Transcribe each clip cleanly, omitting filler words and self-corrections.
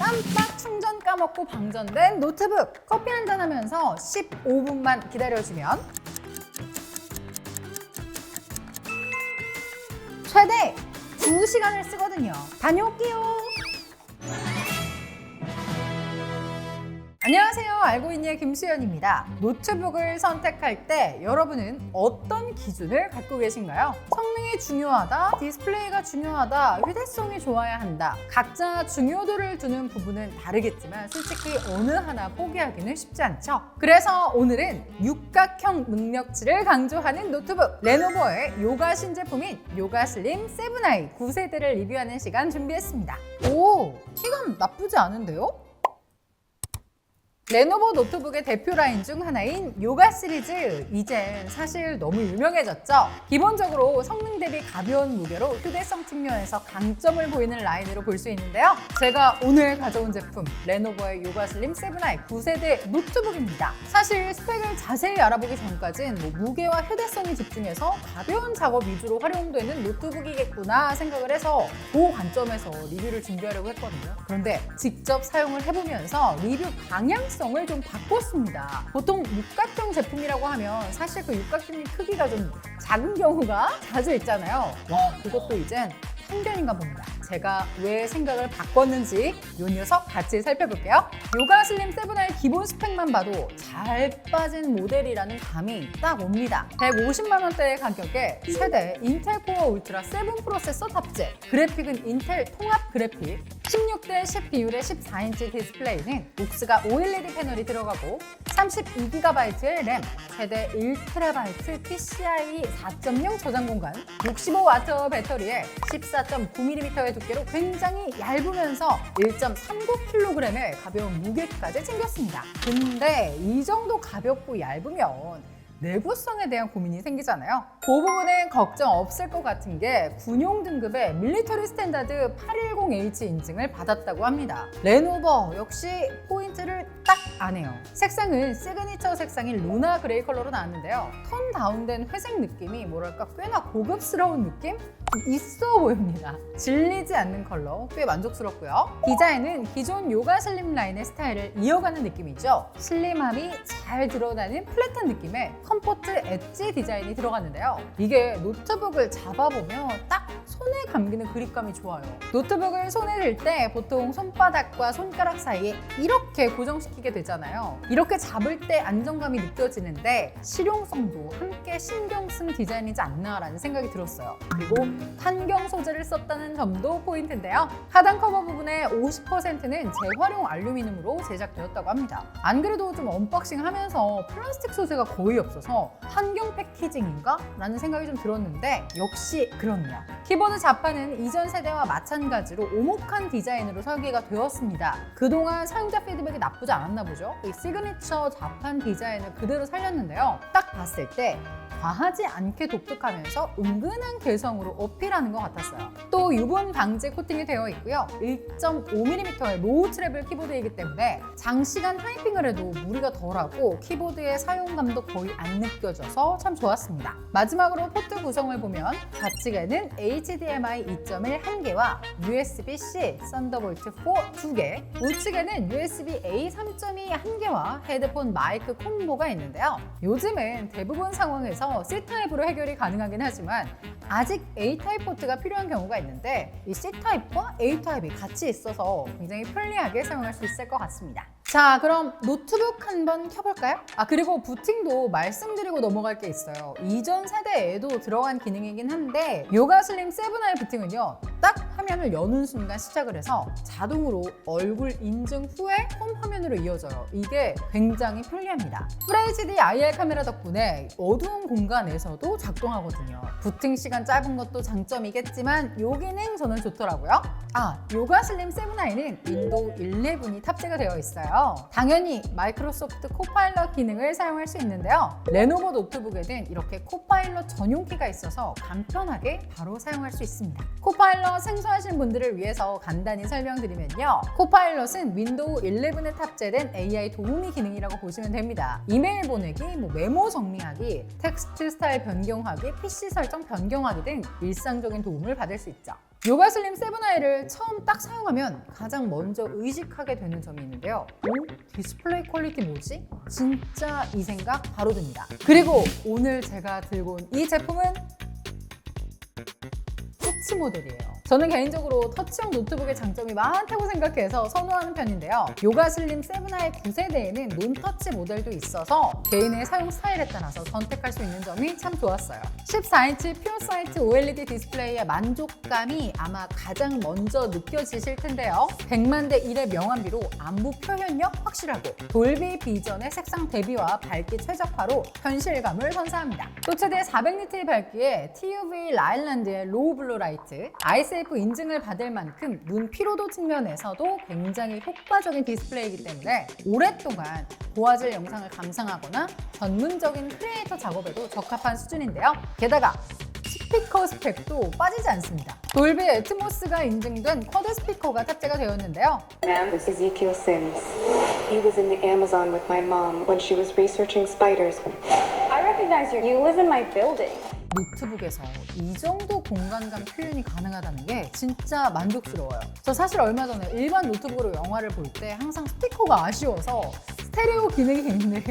깜빡 충전 까먹고 방전된 노트북. 커피 한잔 하면서 15분만 기다려주면 최대 2시간을 쓰거든요. 다녀올게요. 안녕하세요. 알고 있니의 김수연입니다. 노트북을 선택할 때 여러분은 어떤 기준을 갖고 계신가요? 성능이 중요하다, 디스플레이가 중요하다, 휴대성이 좋아야 한다. 각자 중요도를 두는 부분은 다르겠지만 솔직히 어느 하나 포기하기는 쉽지 않죠. 그래서 오늘은 육각형 능력치를 강조하는 노트북 레노버의 요가 신제품인 요가 슬림 7i 9세대를 리뷰하는 시간 준비했습니다. 오, 키감 나쁘지 않은데요? 레노버 노트북의 대표 라인 중 하나인 요가 시리즈, 이젠 사실 너무 유명해졌죠. 기본적으로 성능 대비 가벼운 무게로 휴대성 측면에서 강점을 보이는 라인으로 볼 수 있는데요. 제가 오늘 가져온 제품 레노버의 요가 슬림 7i 9세대 노트북입니다. 사실 스펙을 자세히 알아보기 전까진 무게와 휴대성에 집중해서 가벼운 작업 위주로 활용되는 노트북이겠구나 생각을 해서 그 관점에서 리뷰를 준비하려고 했거든요. 그런데 직접 사용을 해보면서 리뷰 방향성을 좀 바꿨습니다. 보통 육각형 제품이라고 하면 사실 그 육각형의 크기가 좀 작은 경우가 자주 있잖아요. 와, 그것도 이젠 편견인가 봅니다. 제가 왜 생각을 바꿨는지 이 녀석 같이 살펴볼게요. 요가 슬림 7i 기본 스펙만 봐도 잘 빠진 모델이라는 감이 딱 옵니다. 150만 원대의 가격에 최대 인텔 코어 울트라 7 프로세서 탑재, 그래픽은 인텔 통합 그래픽, 16대 10 비율의 14인치 디스플레이는 녹스가 OLED 패널이 들어가고 32GB의 램, 최대 1TB PCIe 4.0 저장 공간, 65W 배터리에 14.9mm의 두께로 굉장히 얇으면서 1.39kg의 가벼운 무게까지 챙겼습니다. 근데 이 정도 가볍고 얇으면 내구성에 대한 고민이 생기잖아요. 그 부분은 걱정 없을 것 같은 게 군용 등급의 밀리터리 스탠다드 810H 인증을 받았다고 합니다. 레노버 역시 포인트를 딱 아네요. 색상은 시그니처 색상인 루나 그레이 컬러로 나왔는데요. 톤 다운된 회색 느낌이 뭐랄까 꽤나 고급스러운 느낌? 좀 있어 보입니다. 질리지 않는 컬러 꽤 만족스럽고요. 디자인은 기존 요가 슬림 라인의 스타일을 이어가는 느낌이죠. 슬림함이 잘 드러나는 플랫한 느낌의 컴포트 엣지 디자인이 들어갔는데요. 이게 노트북을 잡아보면 딱 손에 감기는 그립감이 좋아요. 노트북을 손에 들 때 보통 손바닥과 손가락 사이에 이렇게 고정시키게 되잖아요. 이렇게 잡을 때 안정감이 느껴지는데 실용성도 함께 신경 쓴 디자인이지 않나라는 생각이 들었어요. 그리고 탄경 소재를 썼다는 점도 포인트인데요. 하단 커버 부분의 50%는 재활용 알루미늄으로 제작되었다고 합니다. 안 그래도 좀 언박싱 하면서 플라스틱 소재가 거의 없어서 환경 패키징인가? 라는 생각이 좀 들었는데 역시 그렇네요. 키보드 좌판은 이전 세대와 마찬가지로 오목한 디자인으로 설계가 되었습니다. 그동안 사용자 피드백이 나쁘지 않았나 보죠. 이 시그니처 좌판 디자인을 그대로 살렸는데요. 딱 봤을 때 과하지 않게 독특하면서 은근한 개성으로 어필하는 것 같았어요. 또 유분 방지 코팅이 되어 있고요. 1.5mm의 로우 트래블 키보드이기 때문에 장시간 타이핑을 해도 무리가 덜하고 키보드의 사용감도 거의 안 느껴져서 참 좋았습니다. 마지막으로 포트 구성을 보면 좌측에는 HDMI 2.1 1개와 USB-C, 썬더볼트 4 2개, 우측에는 USB-A 3.2 1개와 헤드폰 마이크 콤보가 있는데요. 요즘은 대부분 상황에서 C타입으로 해결이 가능하긴 하지만 아직 A타입 포트가 필요한 경우가 있는데 이 C타입과 A타입이 같이 있어서 굉장히 편리하게 사용할 수 있을 것 같습니다. 자, 그럼 노트북 한번 켜볼까요? 그리고 부팅도 말씀드리고 넘어갈 게 있어요. 이전 세대에도 들어간 기능이긴 한데 요가 슬림 7i 부팅은요, 딱 화면을 여는 순간 시작을 해서 자동으로 얼굴 인증 후에 홈 화면으로 이어져요. 이게 굉장히 편리합니다. FHD IR 카메라 덕분에 어두운 공간에서도 작동하거든요. 부팅 시간 짧은 것도 장점이겠지만 요 기능 저는 좋더라고요. 요가 슬림 7i는 윈도우 11이 탑재가 되어 있어요. 당연히 마이크로소프트 코파일럿 기능을 사용할 수 있는데요. 레노버 노트북에는 이렇게 코파일럿 전용키가 있어서 간편하게 바로 사용할 수 있습니다. 코파일럿 생성 궁금하신 분들을 위해서 간단히 설명드리면요. 코파일럿은 윈도우 11에 탑재된 AI 도우미 기능이라고 보시면 됩니다. 이메일 보내기, 메모 정리하기, 텍스트 스타일 변경하기, PC 설정 변경하기 등 일상적인 도움을 받을 수 있죠. 요가 슬림 7i를 처음 딱 사용하면 가장 먼저 의식하게 되는 점이 있는데요. 디스플레이 퀄리티 뭐지? 진짜 이 생각 바로 듭니다. 그리고 오늘 제가 들고 온 이 제품은 터치 모델이에요. 저는 개인적으로 터치형 노트북의 장점이 많다고 생각해서 선호하는 편인데요. 요가 슬림 7i 9세대에는 논터치 모델도 있어서 개인의 사용 스타일에 따라서 선택할 수 있는 점이 참 좋았어요. 14인치 퓨어사이트 OLED 디스플레이의 만족감이 아마 가장 먼저 느껴지실 텐데요. 100만 대 1의 명암비로 안무 표현력 확실하고 돌비 비전의 색상 대비와 밝기 최적화로 현실감을 선사합니다. 또 최대 400니트의 밝기에 TUV 라일란드의 로우 블루 라이트, 아이세이프 인증을 받을 만큼 눈 피로도 측면에서도 굉장히 효과적인 디스플레이이기 때문에 오랫동안 고화질 영상을 감상하거나 전문적인 크리에이터 작업에도 적합한 수준인데요. 게다가 스피커 스펙도 빠지지 않습니다. 돌비 애트모스가 인증된 쿼드 스피커가 탑재가 되었는데요. Ma'am, this is Ezekiel Sims. He was in the Amazon with my mom when she was researching spiders. I recognize you. You live in my building. 노트북에서 이 정도 공간감 표현이 가능하다는 게 진짜 만족스러워요. 저 사실 얼마 전에 일반 노트북으로 영화를 볼 때 항상 스피커가 아쉬워서 스테레오 기능이 있는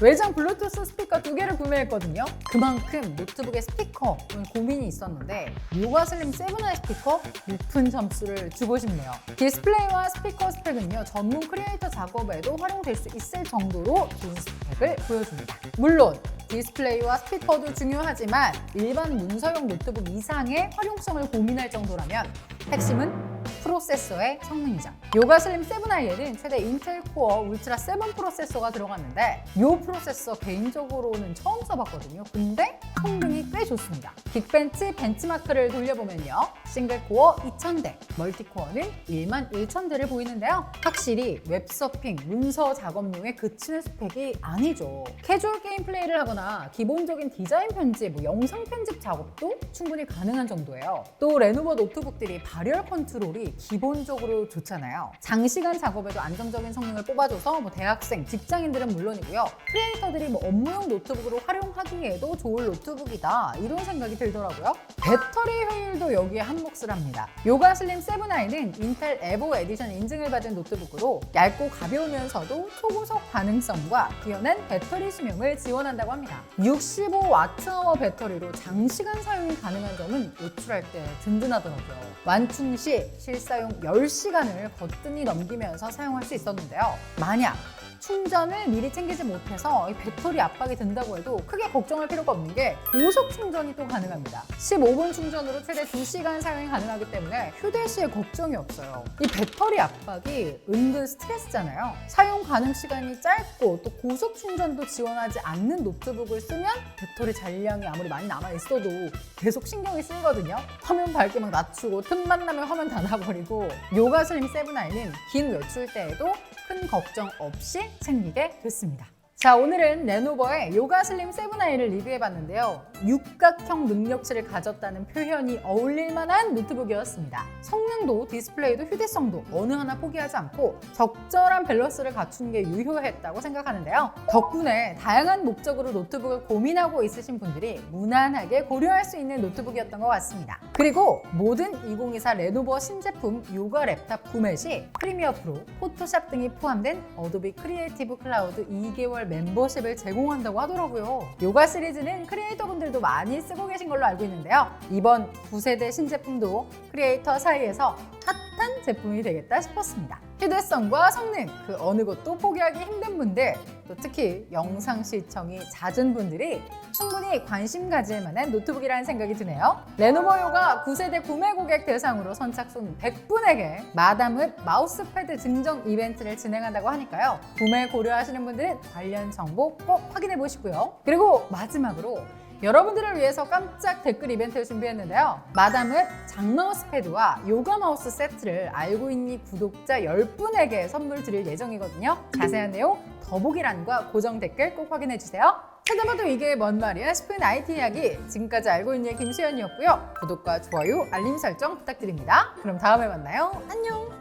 외장 블루투스 스피커 2개를 구매했거든요. 그만큼 노트북의 스피커는 고민이 있었는데 요가 슬림 7i 스피커 높은 점수를 주고 싶네요. 디스플레이와 스피커 스펙은요, 전문 크리에이터 작업에도 활용될 수 있을 정도로 좋은 스펙을 보여줍니다. 물론 디스플레이와 스피커도 중요하지만 일반 문서용 노트북 이상의 활용성을 고민할 정도라면 핵심은 프로세서의 성능이죠. 요가 슬림 7i에는 최대 인텔 코어 울트라 7 프로세서가 들어갔는데 이 프로세서 개인적으로는 처음 써봤거든요. 근데 성능이 꽤 좋습니다. 긱벤치 벤치마크를 돌려보면요. 싱글 코어 2000대, 멀티코어는 11000대를 보이는데요. 확실히 웹서핑, 문서 작업용에 그치는 스펙이 아니죠. 캐주얼 게임 플레이를 하거나 기본적인 디자인 편집, 영상 편집 작업도 충분히 가능한 정도예요. 또 레노버 노트북들이 발열 컨트롤이 기본적으로 좋잖아요. 장시간 작업에도 안정적인 성능을 뽑아줘서 대학생, 직장인들은 물론이고요. 크리에이터들이 업무용 노트북으로 활용하기에도 좋은 노트북이다, 이런 생각이 들더라고요. 배터리 효율도 여기에 한몫을 합니다. 요가 슬림 7i는 인텔 에보 에디션 인증을 받은 노트북으로 얇고 가벼우면서도 초고속 반응성과 뛰어난 배터리 수명을 지원한다고 합니다. 65Wh 배터리로 장시간 사용이 가능한 점은 외출할 때 든든하더라고요. 완충 시 실사용 10시간을 거뜬히 넘기면서 사용할 수 있었는데요. 만약 충전을 미리 챙기지 못해서 배터리 압박이 든다고 해도 크게 걱정할 필요가 없는 게 고속 충전이 또 가능합니다. 15분 충전으로 최대 2시간 사용이 가능하기 때문에 휴대 시에 걱정이 없어요. 이 배터리 압박이 은근 스트레스잖아요. 사용 가능 시간이 짧고 또 고속 충전도 지원하지 않는 노트북을 쓰면 배터리 잔량이 아무리 많이 남아있어도 계속 신경이 쓰이거든요. 화면 밝기 막 낮추고 틈만 나면 화면 닫아버리고. 요가 슬림 7i는 긴 외출 때에도 큰 걱정 없이 챙기게 됐습니다. 자, 오늘은 레노버의 요가 슬림 7i를 리뷰해봤는데요. 육각형 능력치를 가졌다는 표현이 어울릴 만한 노트북이었습니다. 성능도 디스플레이도 휴대성도 어느 하나 포기하지 않고 적절한 밸런스를 갖춘 게 유효했다고 생각하는데요. 덕분에 다양한 목적으로 노트북을 고민하고 있으신 분들이 무난하게 고려할 수 있는 노트북이었던 것 같습니다. 그리고 모든 2024 레노버 신제품 요가 랩탑 구매 시 프리미어 프로, 포토샵 등이 포함된 어도비 크리에이티브 클라우드 2개월 멤버십을 제공한다고 하더라고요. 요가 시리즈는 크리에이터분들도 많이 쓰고 계신 걸로 알고 있는데요. 이번 9세대 신제품도 크리에이터 사이에서 핫한 제품이 되겠다 싶었습니다. 휴대성과 성능, 그 어느 것도 포기하기 힘든 분들, 또 특히 영상 시청이 잦은 분들이 충분히 관심 가질 만한 노트북이라는 생각이 드네요. 레노버 요가 9세대 구매 고객 대상으로 선착순 100분에게 마담읒 마우스패드 증정 이벤트를 진행한다고 하니까요. 구매 고려하시는 분들은 관련 정보 꼭 확인해 보시고요. 그리고 마지막으로 여러분들을 위해서 깜짝 댓글 이벤트를 준비했는데요. 마담읒 장마우스 패드와 요가 마우스 세트를 알고 있니 구독자 10분에게 선물 드릴 예정이거든요. 자세한 내용 더보기란과 고정 댓글 꼭 확인해주세요. 찾아봐도 이게 뭔 말이야 싶은 IT 이야기 지금까지 알고 있는 김수현이었고요. 구독과 좋아요, 알림 설정 부탁드립니다. 그럼 다음에 만나요. 안녕.